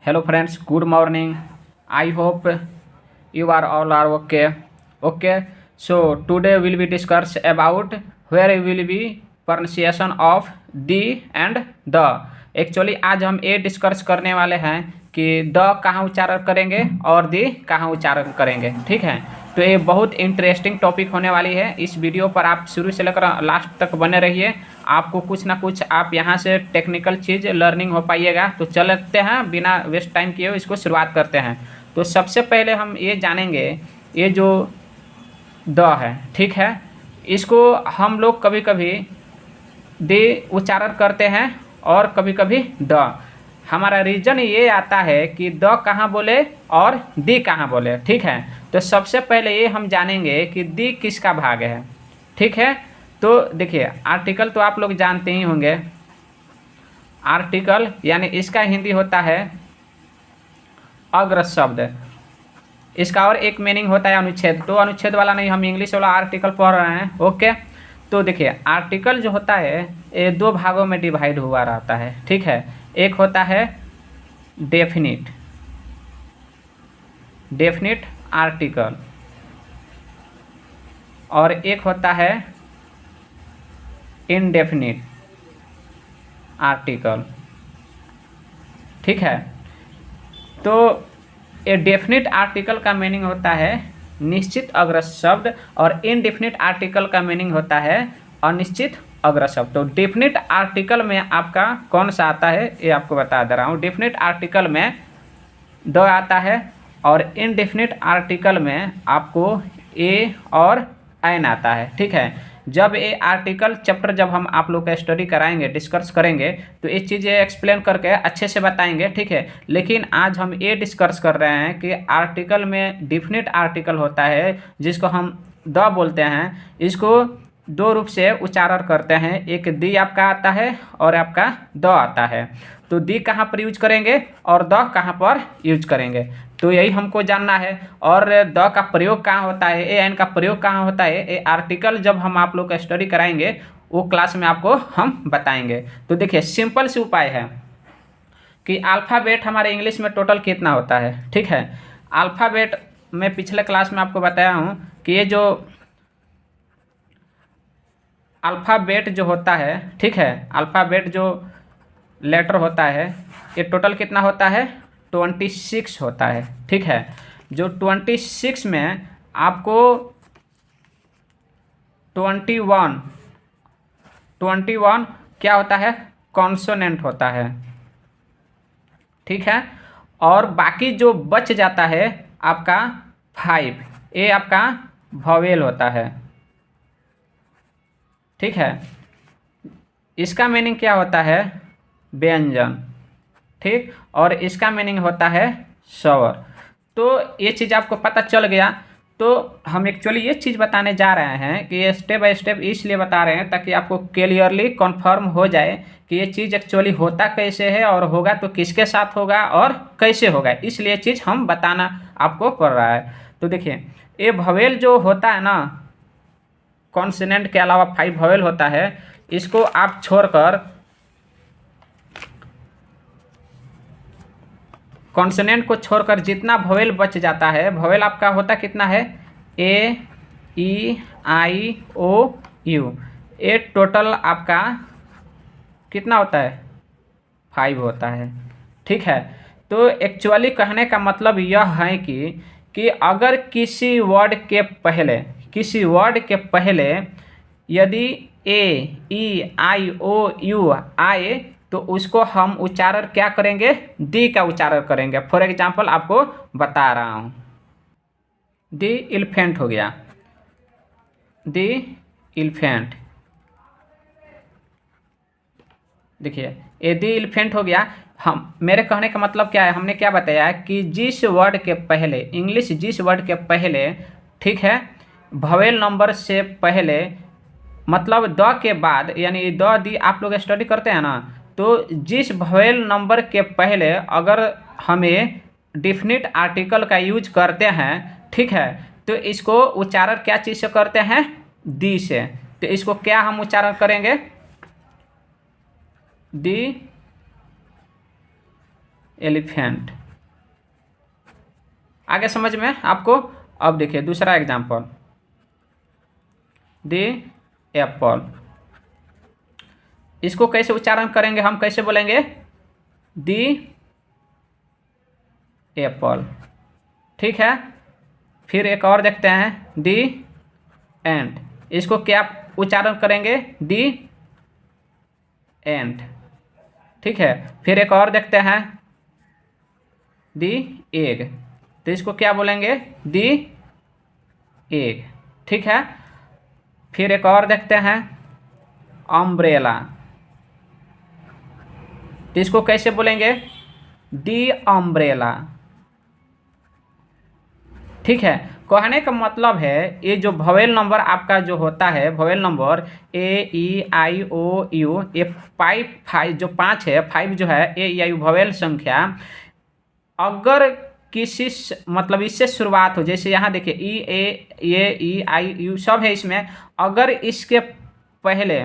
Hello friends, good morning. I hope you are all are okay. Okay. So today will be discuss about where will be pronunciation of the and the. Actually आज हम ये discuss करने वाले हैं कि the कहाँ उच्चारण करेंगे और दी कहाँ उच्चारण करेंगे। ठीक है, तो ये बहुत इंटरेस्टिंग टॉपिक होने वाली है। इस वीडियो पर आप शुरू से लेकर लास्ट तक बने रहिए, आपको कुछ ना कुछ आप यहाँ से टेक्निकल चीज़ लर्निंग हो पाइएगा। तो चलते हैं बिना वेस्ट टाइम किए हुए इसको शुरुआत करते हैं। तो सबसे पहले हम ये जानेंगे, ये जो द है, ठीक है, इसको हम लोग कभी कभी दे उच्चारण करते हैं और कभी कभी द। हमारा रीजन ये आता है कि द कहाँ बोले और दी कहाँ बोले। ठीक है, तो सबसे पहले ये हम जानेंगे कि दी किसका भाग है। ठीक है, तो देखिए आर्टिकल तो आप लोग जानते ही होंगे। आर्टिकल यानी इसका हिंदी होता है अग्र शब्द। इसका और एक मीनिंग होता है अनुच्छेद। तो अनुच्छेद वाला नहीं, हम इंग्लिश वाला आर्टिकल पढ़ रहे हैं। ओके, तो देखिए आर्टिकल जो होता है ये दो भागों में डिवाइड हुआ रहता है। ठीक है, एक होता है डेफिनिट, डेफिनिट आर्टिकल, और एक होता है इनडेफिनिट आर्टिकल। ठीक है, तो ए डेफिनिट आर्टिकल का मीनिंग होता है निश्चित अग्रज शब्द और इनडेफिनिट आर्टिकल का मीनिंग होता है अनिश्चित अग्रज शब्द। तो डेफिनिट आर्टिकल में आपका कौन सा आता है ये आपको बता दे रहा हूँ। डेफिनिट आर्टिकल में द आता है और इनडेफिनिट आर्टिकल में आपको ए और एन आता है। ठीक है, जब ये आर्टिकल चैप्टर जब हम आप लोग का स्टडी कराएंगे, डिस्कस करेंगे, तो ये चीज़ें एक्सप्लेन करके अच्छे से बताएंगे। ठीक है, लेकिन आज हम ये डिस्कस कर रहे हैं कि आर्टिकल में डेफिनिट आर्टिकल होता है जिसको हम द बोलते हैं। इसको दो रूप से उच्चारण करते हैं, एक दी आपका आता है और आपका द आता है। तो दी कहाँ पर यूज करेंगे और द कहाँ पर यूज करेंगे, तो यही हमको जानना है। और द का प्रयोग कहाँ होता है, ए एन का प्रयोग कहाँ होता है, ये आर्टिकल जब हम आप लोग का स्टडी कराएंगे वो क्लास में आपको हम बताएंगे। तो देखिए सिंपल से उपाय है कि अल्फ़ाबेट हमारे इंग्लिश में टोटल कितना होता है। ठीक है, अल्फ़ाबेट मैं पिछले क्लास में आपको बताया हूँ कि ये जो अल्फ़ाबेट जो होता है, ठीक है, अल्फ़ाबेट जो लेटर होता है ये टोटल कितना होता है, 26 होता है। ठीक है, जो 26 में आपको 21 क्या होता है, कॉन्सोनेंट होता है। ठीक है, और बाकी जो बच जाता है आपका 5, ये आपका वॉवेल होता है। ठीक है, इसका मीनिंग क्या होता है, व्यंजन। ठीक, और इसका मीनिंग होता है स्वर। तो ये चीज़ आपको पता चल गया। तो हम एक्चुअली ये चीज़ बताने जा रहे हैं कि ये स्टेप बाय स्टेप इसलिए बता रहे हैं ताकि आपको क्लियरली कन्फर्म हो जाए कि ये चीज़ एक्चुअली होता कैसे है और होगा तो किसके साथ होगा और कैसे होगा, इसलिए चीज़ हम बताना आपको पड़ रहा है। तो देखिए ये वॉवेल जो होता है ना, कॉन्सोनेंट के अलावा 5 वॉवेल होता है, इसको आप छोड़कर कॉन्सोनेंट को छोड़कर जितना वॉवेल बच जाता है, वॉवेल आपका होता कितना है, ए ई आई ओ यू, ये टोटल आपका कितना होता है, 5 होता है। ठीक है, तो एक्चुअली कहने का मतलब यह है कि अगर किसी वर्ड के पहले यदि ए ई आई ओ यू आए तो उसको हम उच्चारण क्या करेंगे, दी का उच्चारण करेंगे। फॉर एग्जाम्पल आपको बता रहा हूँ, दी एलिफेंट हो गया, दी एलिफेंट। देखिए ये दी एलिफेंट हो गया। हम मेरे कहने का मतलब क्या है, हमने क्या बताया कि जिस वर्ड के पहले, इंग्लिश जिस वर्ड के पहले, ठीक है, वॉवेल नंबर से पहले, मतलब द के बाद, यानी द दी आप लोग स्टडी करते हैं ना, तो जिस वॉवेल नंबर के पहले अगर हमें डेफिनिट आर्टिकल का यूज करते हैं, ठीक है, तो इसको उच्चारण क्या चीज़ से करते हैं, दी से। तो इसको क्या हम उच्चारण करेंगे, दी एलिफेंट। आगे समझ में आपको। अब देखिए दूसरा एग्जाम्पल, दी एप्पल। इसको कैसे उच्चारण करेंगे, हम कैसे बोलेंगे, दी एप्पल। ठीक है। फिर एक और देखते हैं, दी एंट। इसको क्या उच्चारण करेंगे, दी एंट। ठीक है। फिर एक और देखते हैं, दी एग। तो इसको क्या बोलेंगे, दी एग। ठीक है। फिर एक और देखते हैं, अम्ब्रेला। तो इसको कैसे बोलेंगे, दी अम्ब्रेला। ठीक है। कहने का मतलब है ये जो वोवेल नंबर आपका जो होता है, vowel number a e i o u, ये फाइव जो 5 है, 5 जो है ए ई आई वोवेल संख्या, अगर किसी मतलब इससे शुरुआत हो, जैसे यहाँ देखिए ई ई आई यू सब है इसमें, अगर इसके पहले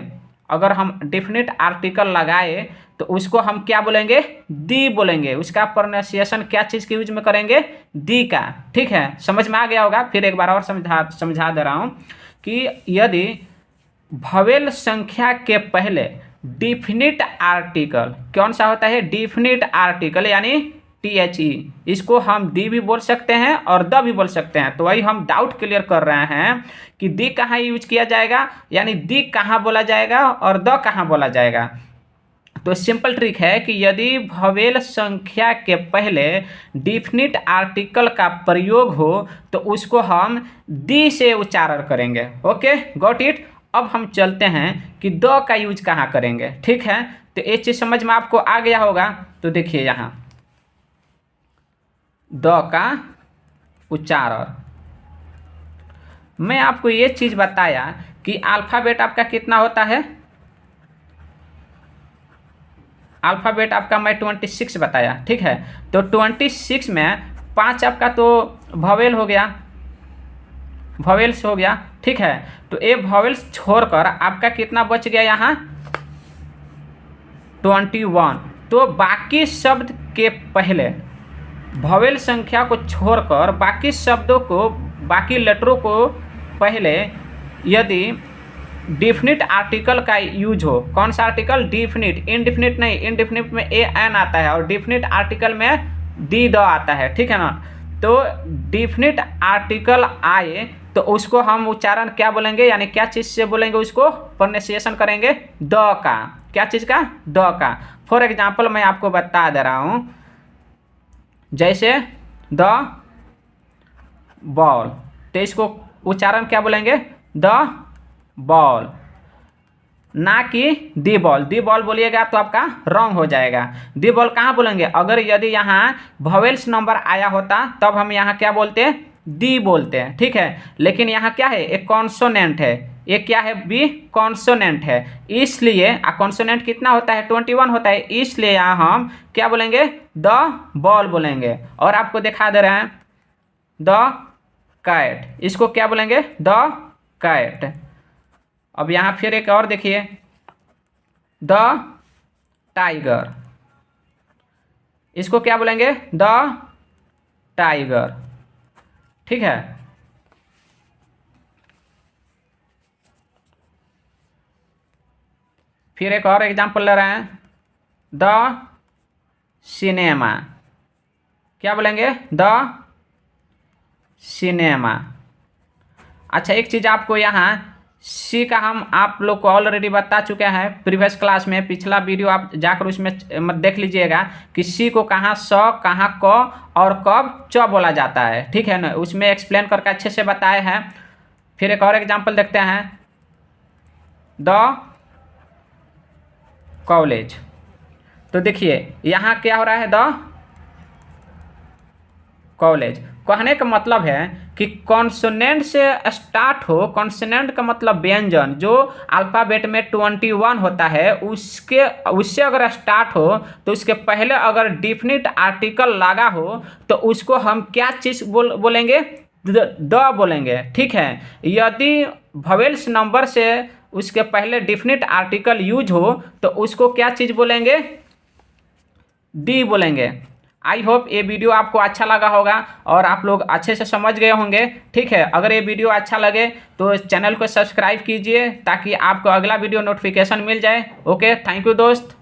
अगर हम डेफिनेट आर्टिकल लगाए तो उसको हम क्या बोलेंगे, दी बोलेंगे। उसका प्रोनाउंसिएशन क्या चीज़ के यूज में करेंगे, दी का। ठीक है, समझ में आ गया होगा। फिर एक बार और समझा दे रहा हूँ कि यदि वोवेल संख्या के पहले डिफिनिट आर्टिकल कौन सा होता है, डिफिनिट आर्टिकल यानी THE, इसको हम दी भी बोल सकते हैं और द भी बोल सकते हैं। तो वही हम डाउट क्लियर कर रहे हैं कि दी कहाँ यूज किया जाएगा, यानी दी कहाँ बोला जाएगा और द कहाँ बोला जाएगा। तो सिंपल ट्रिक है कि यदि वोवेल संख्या के पहले डिफिनिट आर्टिकल का प्रयोग हो तो उसको हम दी से उच्चारण करेंगे। Okay, got it. अब हम चलते हैं कि द का यूज कहाँ करेंगे। ठीक है, तो ये चीज़ समझ में आपको आ गया होगा। तो देखिए यहाँ द का उच्चारण, मैं आपको ये चीज़ बताया कि अल्फ़ाबेट आपका कितना होता है, अल्फ़ाबेट आपका मैं 26 बताया। ठीक है, तो 26 में 5 आपका तो वोवेल हो गया, वोवेल्स हो गया। ठीक है, तो ये वोवेल्स छोड़कर आपका कितना बच गया यहाँ, 21। तो बाकी शब्द के पहले वोवेल संख्या को छोड़कर बाकी शब्दों को, बाकी लेटरों को पहले यदि डिफिनिट आर्टिकल का यूज हो, कौन सा आर्टिकल, डिफिनिट, इनडिफिनिट नहीं। इनडिफिनिट में ए एन आता है और डिफिनिट आर्टिकल में दी द आता है। ठीक है ना। तो डिफिनिट आर्टिकल आए तो उसको हम उच्चारण क्या बोलेंगे, यानी क्या चीज़ से बोलेंगे, उसको प्रोनाउंसिएशन करेंगे द का। क्या चीज़ का, द का। फॉर एग्जाम्पल मैं आपको बता दे रहा हूँ, जैसे द बॉल, तो इसको उच्चारण क्या बोलेंगे, द बॉल, ना कि दी बॉल। दी बॉल बोलिएगा तो आपका रॉन्ग हो जाएगा। दी बॉल कहाँ बोलेंगे, अगर यदि यहाँ वोवेल्स नंबर आया होता तब हम यहाँ क्या बोलते हैं, दी बोलते हैं। ठीक है, लेकिन यहाँ क्या है, एक कॉन्सोनेंट है, ये क्या है, बी कॉन्सोनेंट है, इसलिए कॉन्सोनेंट कितना होता है, 21 होता है, इसलिए यहाँ हम क्या बोलेंगे, द बॉल बोलेंगे। और आपको दिखा दे रहे हैं द कैट, इसको क्या बोलेंगे, द कैट। अब यहाँ फिर एक और देखिए, द टाइगर, इसको क्या बोलेंगे, द टाइगर। ठीक है, फिर एक और एग्जाम्पल ले रहे हैं, द सिनेमा, क्या बोलेंगे, द सिनेमा। अच्छा, एक चीज़ आपको यहाँ सी का हम आप लोग को ऑलरेडी बता चुके हैं प्रीवियस क्लास में, पिछला वीडियो आप जाकर उसमें देख लीजिएगा कि सी को कहाँ स, कहाँ क और कब च बोला जाता है। ठीक है ना, उसमें एक्सप्लेन करके अच्छे से बताए हैं। फिर एक और एग्जांपल देखते हैं, द कॉलेज। तो देखिए यहाँ क्या हो रहा है, द कॉलेज। कहने का मतलब है कि कॉन्सोनेंट से स्टार्ट हो, कॉन्सोनेंट का मतलब व्यंजन जो अल्फ़ाबेट में 21 होता है, उससे अगर स्टार्ट हो तो उसके पहले अगर डिफिनिट आर्टिकल लगा हो तो उसको हम क्या चीज़ बोलेंगे, द बोलेंगे। ठीक है, यदि वोवेल्स नंबर से उसके पहले डिफिनिट आर्टिकल यूज हो तो उसको क्या चीज़ बोलेंगे, दी बोलेंगे। आई होप ये वीडियो आपको अच्छा लगा होगा और आप लोग अच्छे से समझ गए होंगे। ठीक है, अगर ये वीडियो अच्छा लगे तो चैनल को सब्सक्राइब कीजिए ताकि आपको अगला वीडियो नोटिफिकेशन मिल जाए। ओके, थैंक यू दोस्त।